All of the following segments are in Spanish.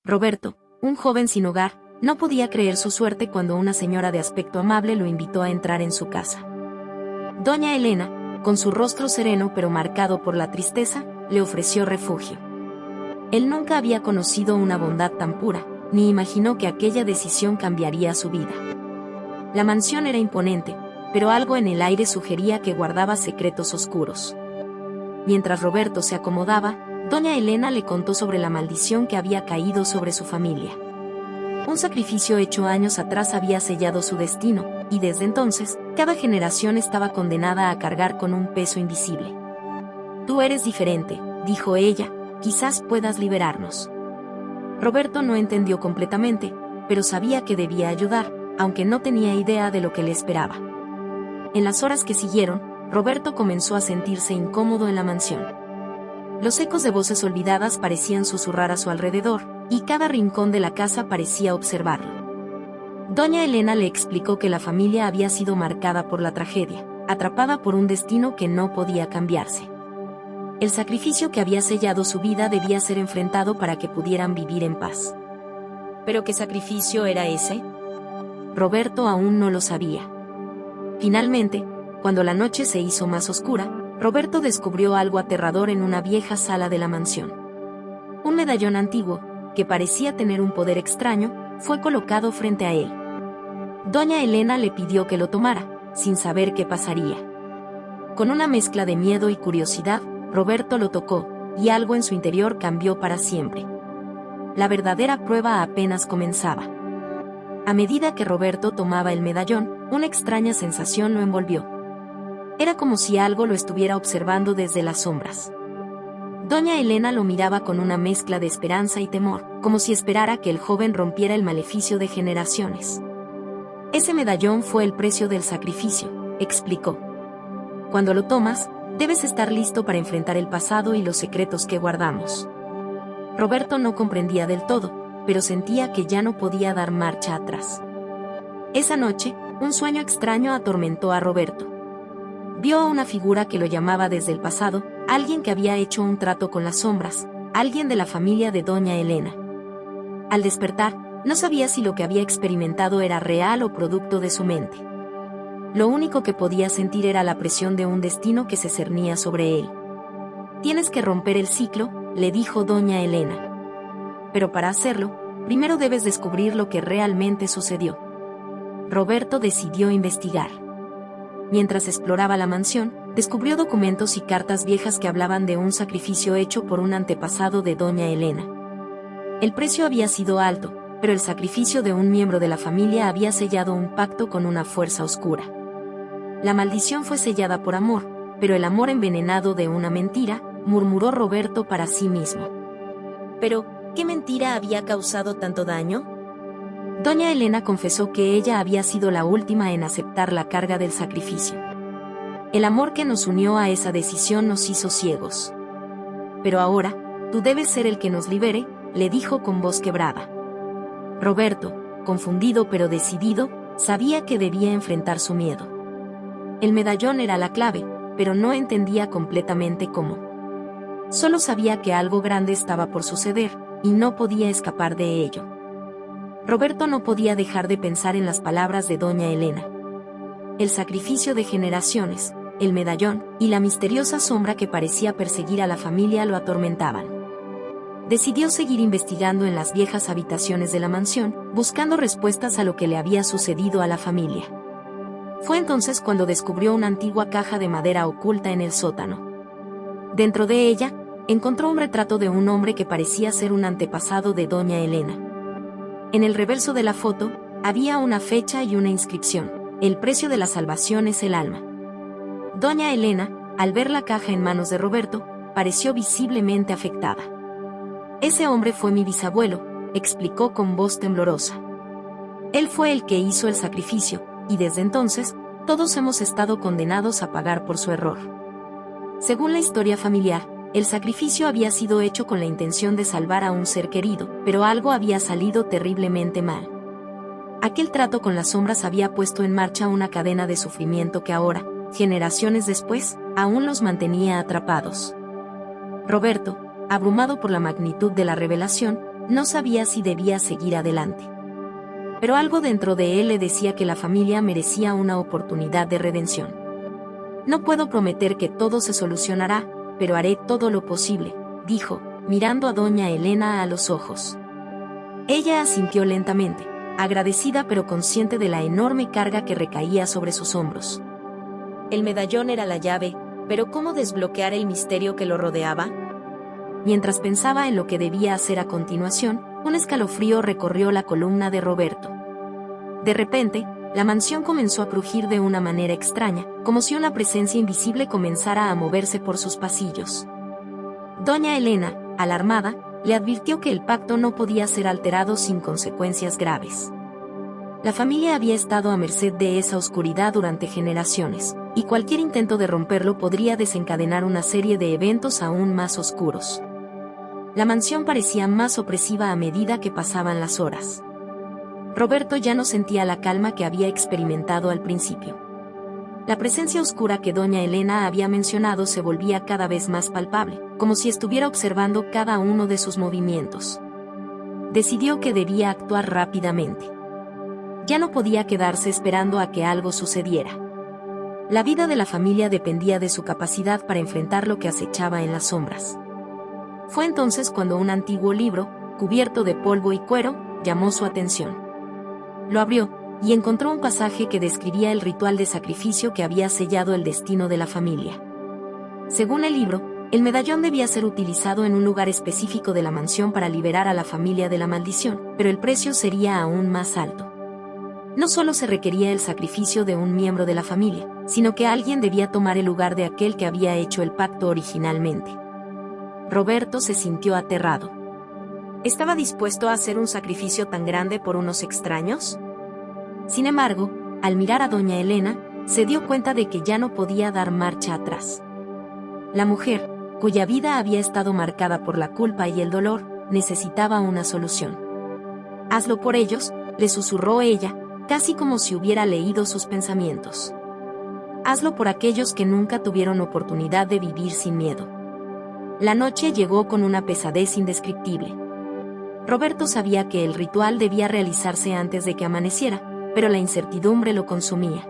Roberto, un joven sin hogar, no podía creer su suerte cuando una señora de aspecto amable lo invitó a entrar en su casa. Doña Elena, con su rostro sereno pero marcado por la tristeza, le ofreció refugio. Él nunca había conocido una bondad tan pura, ni imaginó que aquella decisión cambiaría su vida. La mansión era imponente, pero algo en el aire sugería que guardaba secretos oscuros. Mientras Roberto se acomodaba, doña Elena le contó sobre la maldición que había caído sobre su familia. Un sacrificio hecho años atrás había sellado su destino, y desde entonces, cada generación estaba condenada a cargar con un peso invisible. «Tú eres diferente», dijo ella, «quizás puedas liberarnos». Roberto no entendió completamente, pero sabía que debía ayudar, aunque no tenía idea de lo que le esperaba. En las horas que siguieron, Roberto comenzó a sentirse incómodo en la mansión. Los ecos de voces olvidadas parecían susurrar a su alrededor, y cada rincón de la casa parecía observarlo. Doña Elena le explicó que la familia había sido marcada por la tragedia, atrapada por un destino que no podía cambiarse. El sacrificio que había sellado su vida debía ser enfrentado para que pudieran vivir en paz. ¿Pero qué sacrificio era ese? Roberto aún no lo sabía. Finalmente, cuando la noche se hizo más oscura, Roberto descubrió algo aterrador en una vieja sala de la mansión. Un medallón antiguo, que parecía tener un poder extraño, fue colocado frente a él. Doña Elena le pidió que lo tomara, sin saber qué pasaría. Con una mezcla de miedo y curiosidad, Roberto lo tocó, y algo en su interior cambió para siempre. La verdadera prueba apenas comenzaba. A medida que Roberto tomaba el medallón, una extraña sensación lo envolvió. Era como si algo lo estuviera observando desde las sombras. Doña Elena lo miraba con una mezcla de esperanza y temor, como si esperara que el joven rompiera el maleficio de generaciones. «Ese medallón fue el precio del sacrificio», explicó. «Cuando lo tomas, debes estar listo para enfrentar el pasado y los secretos que guardamos». Roberto no comprendía del todo, pero sentía que ya no podía dar marcha atrás. Esa noche, un sueño extraño atormentó a Roberto. Vio a una figura que lo llamaba desde el pasado, alguien que había hecho un trato con las sombras, alguien de la familia de doña Elena. Al despertar, no sabía si lo que había experimentado era real o producto de su mente. Lo único que podía sentir era la presión de un destino que se cernía sobre él. «Tienes que romper el ciclo», le dijo doña Elena. «Pero para hacerlo, primero debes descubrir lo que realmente sucedió». Roberto decidió investigar. Mientras exploraba la mansión, descubrió documentos y cartas viejas que hablaban de un sacrificio hecho por un antepasado de doña Elena. El precio había sido alto, pero el sacrificio de un miembro de la familia había sellado un pacto con una fuerza oscura. La maldición fue sellada por amor, pero el amor envenenado de una mentira, murmuró Roberto para sí mismo. «¿Pero qué mentira había causado tanto daño?» Doña Elena confesó que ella había sido la última en aceptar la carga del sacrificio. «El amor que nos unió a esa decisión nos hizo ciegos. Pero ahora, tú debes ser el que nos libere», le dijo con voz quebrada. Roberto, confundido pero decidido, sabía que debía enfrentar su miedo. El medallón era la clave, pero no entendía completamente cómo. Solo sabía que algo grande estaba por suceder, y no podía escapar de ello. Roberto no podía dejar de pensar en las palabras de doña Elena. El sacrificio de generaciones, el medallón, y la misteriosa sombra que parecía perseguir a la familia lo atormentaban. Decidió seguir investigando en las viejas habitaciones de la mansión, buscando respuestas a lo que le había sucedido a la familia. Fue entonces cuando descubrió una antigua caja de madera oculta en el sótano. Dentro de ella, encontró un retrato de un hombre que parecía ser un antepasado de doña Elena. En el reverso de la foto, había una fecha y una inscripción: «El precio de la salvación es el alma». Doña Elena, al ver la caja en manos de Roberto, pareció visiblemente afectada. «Ese hombre fue mi bisabuelo», explicó con voz temblorosa. «Él fue el que hizo el sacrificio, y desde entonces, todos hemos estado condenados a pagar por su error». Según la historia familiar, el sacrificio había sido hecho con la intención de salvar a un ser querido, pero algo había salido terriblemente mal. Aquel trato con las sombras había puesto en marcha una cadena de sufrimiento que ahora, generaciones después, aún los mantenía atrapados. Roberto, abrumado por la magnitud de la revelación, No sabía si debía seguir adelante. Pero algo dentro de él le decía que la familia merecía una oportunidad de redención. No puedo prometer que todo se solucionará, pero haré todo lo posible, dijo, mirando a doña Elena a los ojos. Ella asintió lentamente, agradecida pero consciente de la enorme carga que recaía sobre sus hombros. El medallón era la llave, pero ¿cómo desbloquear el misterio que lo rodeaba? Mientras pensaba en lo que debía hacer a continuación, un escalofrío recorrió la columna de Roberto. De repente, la mansión comenzó a crujir de una manera extraña, como si una presencia invisible comenzara a moverse por sus pasillos. Doña Elena, alarmada, le advirtió que el pacto no podía ser alterado sin consecuencias graves. La familia había estado a merced de esa oscuridad durante generaciones, y cualquier intento de romperlo podría desencadenar una serie de eventos aún más oscuros. La mansión parecía más opresiva a medida que pasaban las horas. Roberto ya no sentía la calma que había experimentado al principio. La presencia oscura que doña Elena había mencionado se volvía cada vez más palpable, como si estuviera observando cada uno de sus movimientos. Decidió que debía actuar rápidamente. Ya no podía quedarse esperando a que algo sucediera. La vida de la familia dependía de su capacidad para enfrentar lo que acechaba en las sombras. Fue entonces cuando un antiguo libro, cubierto de polvo y cuero, llamó su atención. Lo abrió, y encontró un pasaje que describía el ritual de sacrificio que había sellado el destino de la familia. Según el libro, el medallón debía ser utilizado en un lugar específico de la mansión para liberar a la familia de la maldición, pero el precio sería aún más alto. No solo se requería el sacrificio de un miembro de la familia, sino que alguien debía tomar el lugar de aquel que había hecho el pacto originalmente. Roberto se sintió aterrado. ¿Estaba dispuesto a hacer un sacrificio tan grande por unos extraños? Sin embargo, al mirar a doña Elena, se dio cuenta de que ya no podía dar marcha atrás. La mujer, cuya vida había estado marcada por la culpa y el dolor, necesitaba una solución. «Hazlo por ellos», le susurró ella, casi como si hubiera leído sus pensamientos. «Hazlo por aquellos que nunca tuvieron oportunidad de vivir sin miedo». La noche llegó con una pesadez indescriptible. Roberto sabía que el ritual debía realizarse antes de que amaneciera, pero la incertidumbre lo consumía.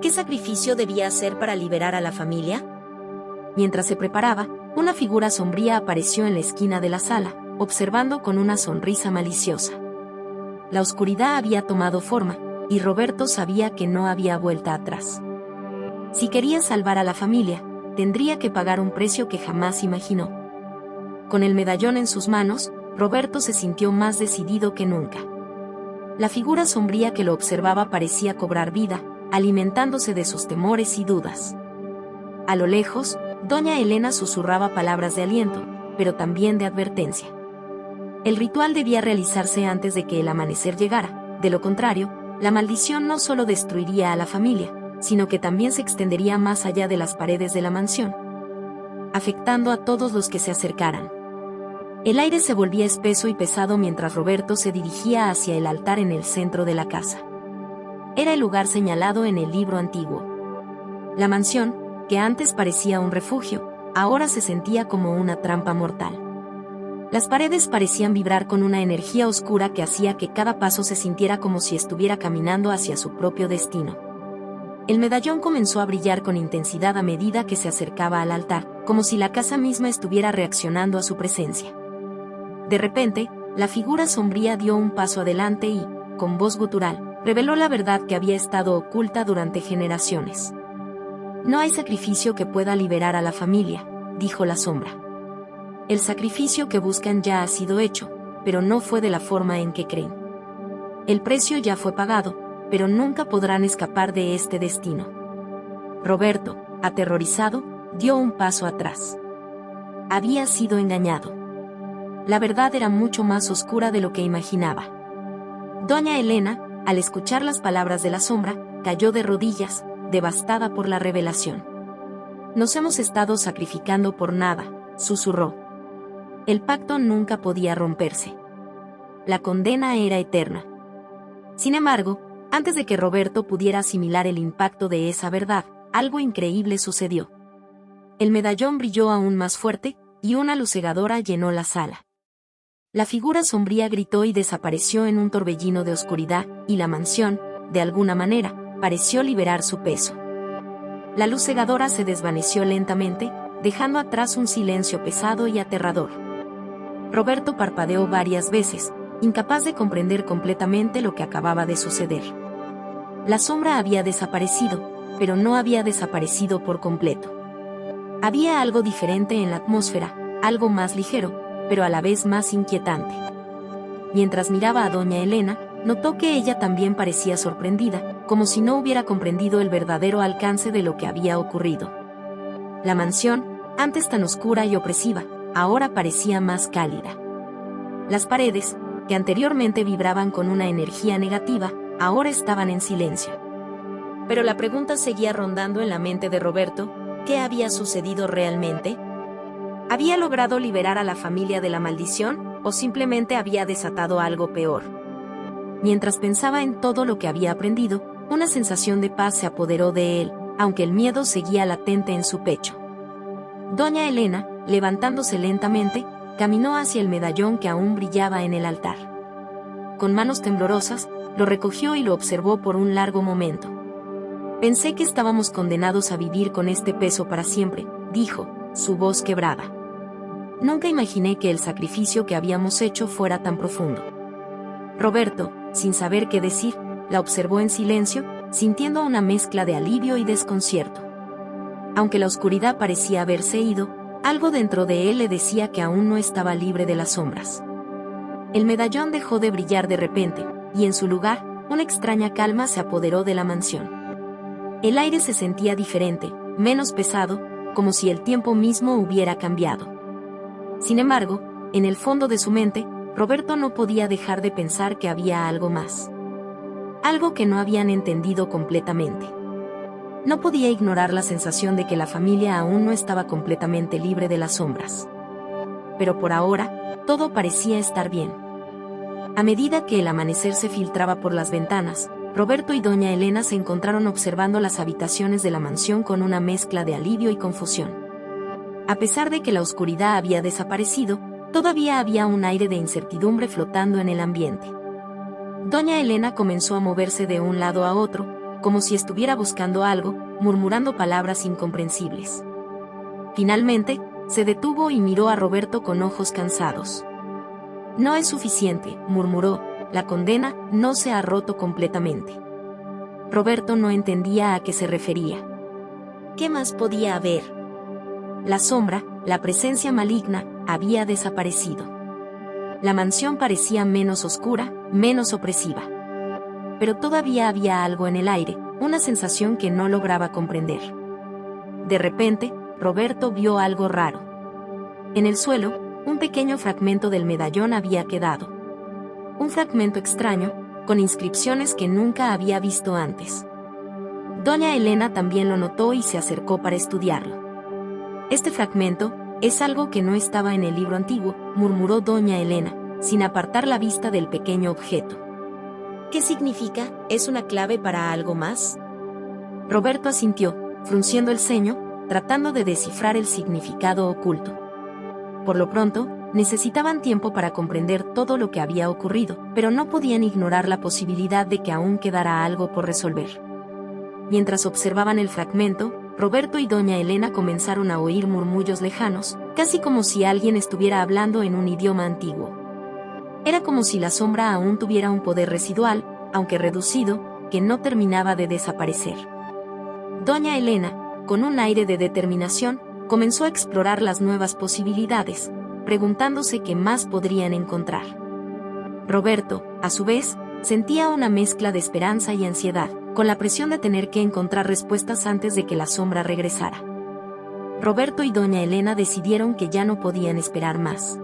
¿Qué sacrificio debía hacer para liberar a la familia? Mientras se preparaba, una figura sombría apareció en la esquina de la sala, observando con una sonrisa maliciosa. La oscuridad había tomado forma, y Roberto sabía que no había vuelta atrás. Si quería salvar a la familia, tendría que pagar un precio que jamás imaginó. Con el medallón en sus manos, Roberto se sintió más decidido que nunca. La figura sombría que lo observaba parecía cobrar vida, alimentándose de sus temores y dudas. A lo lejos, doña Elena susurraba palabras de aliento, pero también de advertencia. El ritual debía realizarse antes de que el amanecer llegara, de lo contrario, la maldición no solo destruiría a la familia, sino que también se extendería más allá de las paredes de la mansión, afectando a todos los que se acercaran. El aire se volvía espeso y pesado mientras Roberto se dirigía hacia el altar en el centro de la casa. Era el lugar señalado en el libro antiguo. La mansión, que antes parecía un refugio, ahora se sentía como una trampa mortal. Las paredes parecían vibrar con una energía oscura que hacía que cada paso se sintiera como si estuviera caminando hacia su propio destino. El medallón comenzó a brillar con intensidad a medida que se acercaba al altar, como si la casa misma estuviera reaccionando a su presencia. De repente, la figura sombría dio un paso adelante y, con voz gutural, reveló la verdad que había estado oculta durante generaciones. «No hay sacrificio que pueda liberar a la familia», dijo la sombra. «El sacrificio que buscan ya ha sido hecho, pero no fue de la forma en que creen. El precio ya fue pagado, pero nunca podrán escapar de este destino». Roberto, aterrorizado, dio un paso atrás. Había sido engañado. La verdad era mucho más oscura de lo que imaginaba. Doña Elena, al escuchar las palabras de la sombra, cayó de rodillas, devastada por la revelación. «Nos hemos estado sacrificando por nada», susurró. El pacto nunca podía romperse. La condena era eterna. Sin embargo, antes de que Roberto pudiera asimilar el impacto de esa verdad, algo increíble sucedió. El medallón brilló aún más fuerte, y una luz cegadora llenó la sala. La figura sombría gritó y desapareció en un torbellino de oscuridad, y la mansión, de alguna manera, pareció liberar su peso. La luz cegadora se desvaneció lentamente, dejando atrás un silencio pesado y aterrador. Roberto parpadeó varias veces, incapaz de comprender completamente lo que acababa de suceder. La sombra había desaparecido, pero no había desaparecido por completo. Había algo diferente en la atmósfera, algo más ligero, pero a la vez más inquietante. Mientras miraba a doña Elena, notó que ella también parecía sorprendida, como si no hubiera comprendido el verdadero alcance de lo que había ocurrido. La mansión, antes tan oscura y opresiva, ahora parecía más cálida. Las paredes, que anteriormente vibraban con una energía negativa, ahora estaban en silencio. Pero la pregunta seguía rondando en la mente de Roberto: ¿qué había sucedido realmente? ¿Había logrado liberar a la familia de la maldición, o simplemente había desatado algo peor? Mientras pensaba en todo lo que había aprendido, una sensación de paz se apoderó de él, aunque el miedo seguía latente en su pecho. Doña Elena, levantándose lentamente, caminó hacia el medallón que aún brillaba en el altar. Con manos temblorosas, lo recogió y lo observó por un largo momento. «Pensé que estábamos condenados a vivir con este peso para siempre», dijo, su voz quebrada. «Nunca imaginé que el sacrificio que habíamos hecho fuera tan profundo». Roberto, sin saber qué decir, la observó en silencio, sintiendo una mezcla de alivio y desconcierto. Aunque la oscuridad parecía haberse ido, algo dentro de él le decía que aún no estaba libre de las sombras. El medallón dejó de brillar de repente, y en su lugar, una extraña calma se apoderó de la mansión. El aire se sentía diferente, menos pesado, como si el tiempo mismo hubiera cambiado. Sin embargo, en el fondo de su mente, Roberto no podía dejar de pensar que había algo más. Algo que no habían entendido completamente. No podía ignorar la sensación de que la familia aún no estaba completamente libre de las sombras. Pero por ahora, todo parecía estar bien. A medida que el amanecer se filtraba por las ventanas, Roberto y doña Elena se encontraron observando las habitaciones de la mansión con una mezcla de alivio y confusión. A pesar de que la oscuridad había desaparecido, todavía había un aire de incertidumbre flotando en el ambiente. Doña Elena comenzó a moverse de un lado a otro, como si estuviera buscando algo, murmurando palabras incomprensibles. Finalmente, se detuvo y miró a Roberto con ojos cansados. «No es suficiente», murmuró, «la condena no se ha roto completamente». Roberto no entendía a qué se refería. ¿Qué más podía haber? La sombra, la presencia maligna, había desaparecido. La mansión parecía menos oscura, menos opresiva. Pero todavía había algo en el aire, una sensación que no lograba comprender. De repente, Roberto vio algo raro. En el suelo, un pequeño fragmento del medallón había quedado. Un fragmento extraño, con inscripciones que nunca había visto antes. Doña Elena también lo notó y se acercó para estudiarlo. «Este fragmento es algo que no estaba en el libro antiguo», murmuró doña Elena, sin apartar la vista del pequeño objeto. «¿Qué significa? ¿Es una clave para algo más?». Roberto asintió, frunciendo el ceño, tratando de descifrar el significado oculto. Por lo pronto, necesitaban tiempo para comprender todo lo que había ocurrido, pero no podían ignorar la posibilidad de que aún quedara algo por resolver. Mientras observaban el fragmento, Roberto y doña Elena comenzaron a oír murmullos lejanos, casi como si alguien estuviera hablando en un idioma antiguo. Era como si la sombra aún tuviera un poder residual, aunque reducido, que no terminaba de desaparecer. Doña Elena, con un aire de determinación, comenzó a explorar las nuevas posibilidades, preguntándose qué más podrían encontrar. Roberto, a su vez, sentía una mezcla de esperanza y ansiedad, con la presión de tener que encontrar respuestas antes de que la sombra regresara. Roberto y doña Elena decidieron que ya no podían esperar más.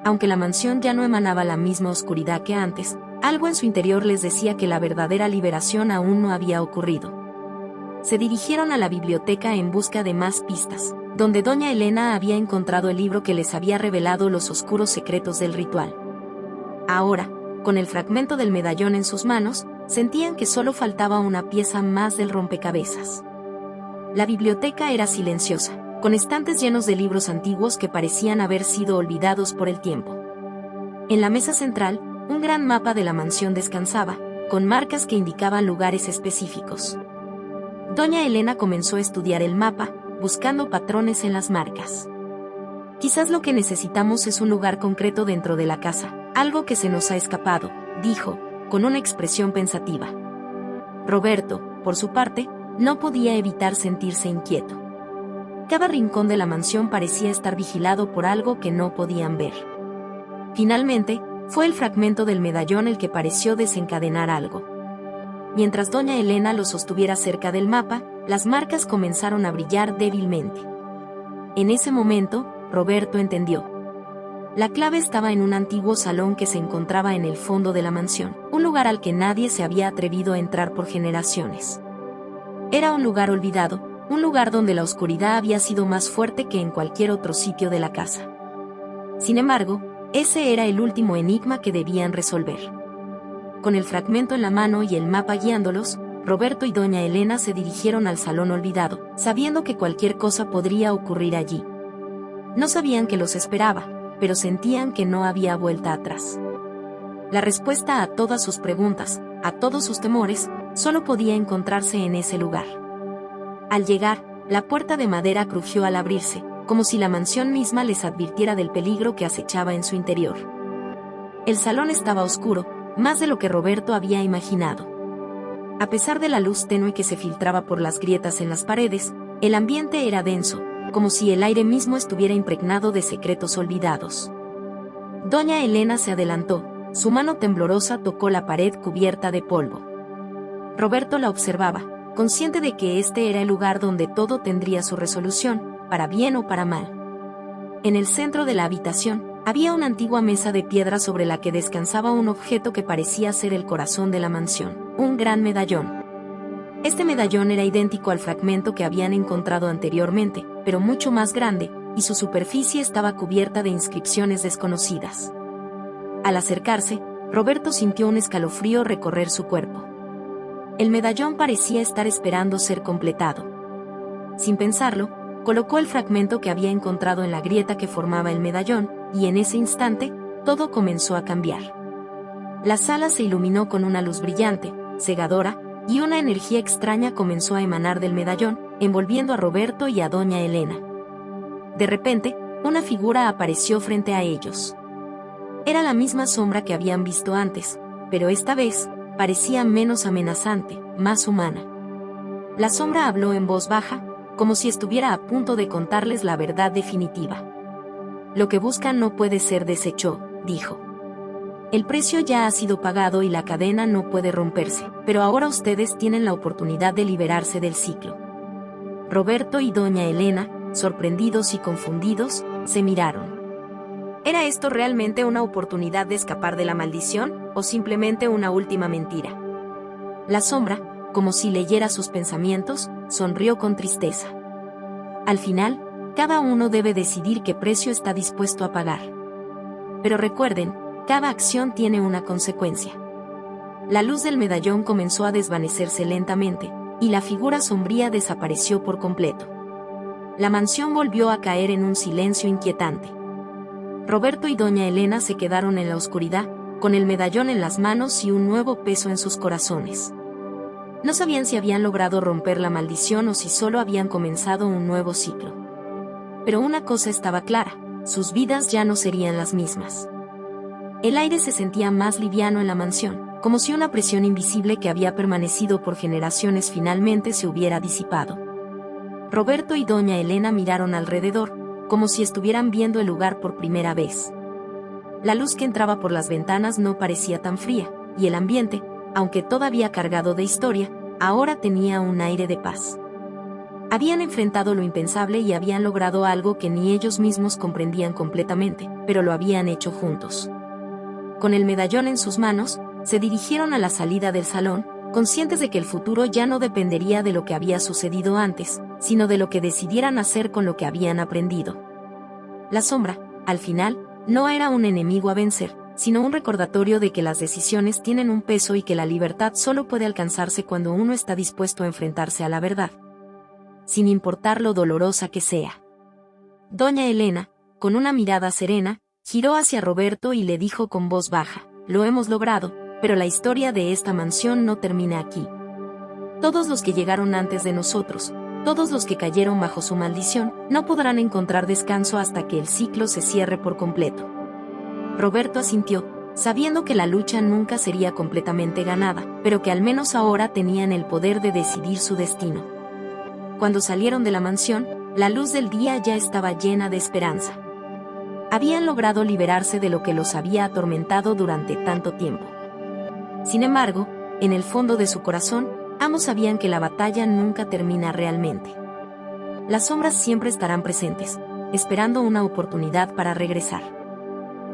Aunque la mansión ya no emanaba la misma oscuridad que antes, algo en su interior les decía que la verdadera liberación aún no había ocurrido. Se dirigieron a la biblioteca en busca de más pistas, donde doña Elena había encontrado el libro que les había revelado los oscuros secretos del ritual. Ahora, con el fragmento del medallón en sus manos, sentían que solo faltaba una pieza más del rompecabezas. La biblioteca era silenciosa, con estantes llenos de libros antiguos que parecían haber sido olvidados por el tiempo. En la mesa central, un gran mapa de la mansión descansaba, con marcas que indicaban lugares específicos. Doña Elena comenzó a estudiar el mapa, buscando patrones en las marcas. Quizás lo que necesitamos es un lugar concreto dentro de la casa, algo que se nos ha escapado, dijo, con una expresión pensativa. Roberto, por su parte, no podía evitar sentirse inquieto. Cada rincón de la mansión parecía estar vigilado por algo que no podían ver. Finalmente, fue el fragmento del medallón el que pareció desencadenar algo. Mientras doña Elena lo sostuviera cerca del mapa, las marcas comenzaron a brillar débilmente. En ese momento, Roberto entendió. La clave estaba en un antiguo salón que se encontraba en el fondo de la mansión, un lugar al que nadie se había atrevido a entrar por generaciones. Era un lugar olvidado, un lugar donde la oscuridad había sido más fuerte que en cualquier otro sitio de la casa. Sin embargo, ese era el último enigma que debían resolver. Con el fragmento en la mano y el mapa guiándolos, Roberto y doña Elena se dirigieron al salón olvidado, sabiendo que cualquier cosa podría ocurrir allí. No sabían qué los esperaba, pero sentían que no había vuelta atrás. La respuesta a todas sus preguntas, a todos sus temores, solo podía encontrarse en ese lugar. Al llegar, la puerta de madera crujió al abrirse, como si la mansión misma les advirtiera del peligro que acechaba en su interior. El salón estaba oscuro, más de lo que Roberto había imaginado. A pesar de la luz tenue que se filtraba por las grietas en las paredes, el ambiente era denso, como si el aire mismo estuviera impregnado de secretos olvidados. Doña Elena se adelantó, su mano temblorosa tocó la pared cubierta de polvo. Roberto la observaba, consciente de que este era el lugar donde todo tendría su resolución, para bien o para mal. En el centro de la habitación, había una antigua mesa de piedra sobre la que descansaba un objeto que parecía ser el corazón de la mansión, un gran medallón. Este medallón era idéntico al fragmento que habían encontrado anteriormente, pero mucho más grande, y su superficie estaba cubierta de inscripciones desconocidas. Al acercarse, Roberto sintió un escalofrío recorrer su cuerpo. El medallón parecía estar esperando ser completado. Sin pensarlo, colocó el fragmento que había encontrado en la grieta que formaba el medallón, y en ese instante, todo comenzó a cambiar. La sala se iluminó con una luz brillante, cegadora, y una energía extraña comenzó a emanar del medallón, envolviendo a Roberto y a doña Elena. De repente, una figura apareció frente a ellos. Era la misma sombra que habían visto antes, pero esta vez, parecía menos amenazante, más humana. La sombra habló en voz baja, como si estuviera a punto de contarles la verdad definitiva. Lo que buscan no puede ser deshecho, dijo. El precio ya ha sido pagado y la cadena no puede romperse, pero ahora ustedes tienen la oportunidad de liberarse del ciclo. Roberto y doña Elena, sorprendidos y confundidos, se miraron. ¿Era esto realmente una oportunidad de escapar de la maldición, o simplemente una última mentira? La sombra, como si leyera sus pensamientos, sonrió con tristeza. Al final, cada uno debe decidir qué precio está dispuesto a pagar. Pero recuerden, cada acción tiene una consecuencia. La luz del medallón comenzó a desvanecerse lentamente, y la figura sombría desapareció por completo. La mansión volvió a caer en un silencio inquietante. Roberto y doña Elena se quedaron en la oscuridad, con el medallón en las manos y un nuevo peso en sus corazones. No sabían si habían logrado romper la maldición o si solo habían comenzado un nuevo ciclo. Pero una cosa estaba clara, sus vidas ya no serían las mismas. El aire se sentía más liviano en la mansión, como si una presión invisible que había permanecido por generaciones finalmente se hubiera disipado. Roberto y doña Elena miraron alrededor, como si estuvieran viendo el lugar por primera vez. La luz que entraba por las ventanas no parecía tan fría, y el ambiente, aunque todavía cargado de historia, ahora tenía un aire de paz. Habían enfrentado lo impensable y habían logrado algo que ni ellos mismos comprendían completamente, pero lo habían hecho juntos. Con el medallón en sus manos, se dirigieron a la salida del salón, conscientes de que el futuro ya no dependería de lo que había sucedido antes, sino de lo que decidieran hacer con lo que habían aprendido. La sombra, al final, no era un enemigo a vencer, sino un recordatorio de que las decisiones tienen un peso y que la libertad solo puede alcanzarse cuando uno está dispuesto a enfrentarse a la verdad, sin importar lo dolorosa que sea. Doña Elena, con una mirada serena, Giró hacia Roberto y le dijo con voz baja: lo hemos logrado, pero la historia de esta mansión no termina aquí. Todos los que llegaron antes de nosotros, todos los que cayeron bajo su maldición, no podrán encontrar descanso hasta que el ciclo se cierre por completo. Roberto asintió, sabiendo que la lucha nunca sería completamente ganada, pero que al menos ahora tenían el poder de decidir su destino. Cuando salieron de la mansión, la luz del día ya estaba llena de esperanza. Habían logrado liberarse de lo que los había atormentado durante tanto tiempo. Sin embargo, en el fondo de su corazón, ambos sabían que la batalla nunca termina realmente. Las sombras siempre estarán presentes, esperando una oportunidad para regresar.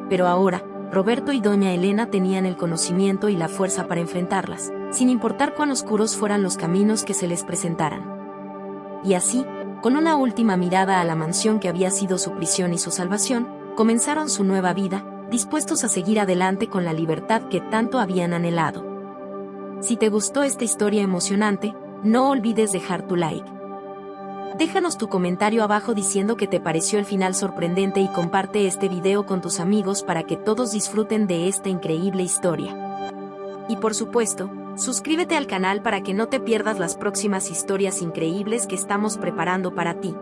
Pero ahora, Roberto y doña Elena tenían el conocimiento y la fuerza para enfrentarlas, sin importar cuán oscuros fueran los caminos que se les presentaran. Y así, con una última mirada a la mansión que había sido su prisión y su salvación, comenzaron su nueva vida, dispuestos a seguir adelante con la libertad que tanto habían anhelado. Si te gustó esta historia emocionante, no olvides dejar tu like. Déjanos tu comentario abajo diciendo que te pareció el final sorprendente y comparte este video con tus amigos para que todos disfruten de esta increíble historia. Y por supuesto, suscríbete al canal para que no te pierdas las próximas historias increíbles que estamos preparando para ti.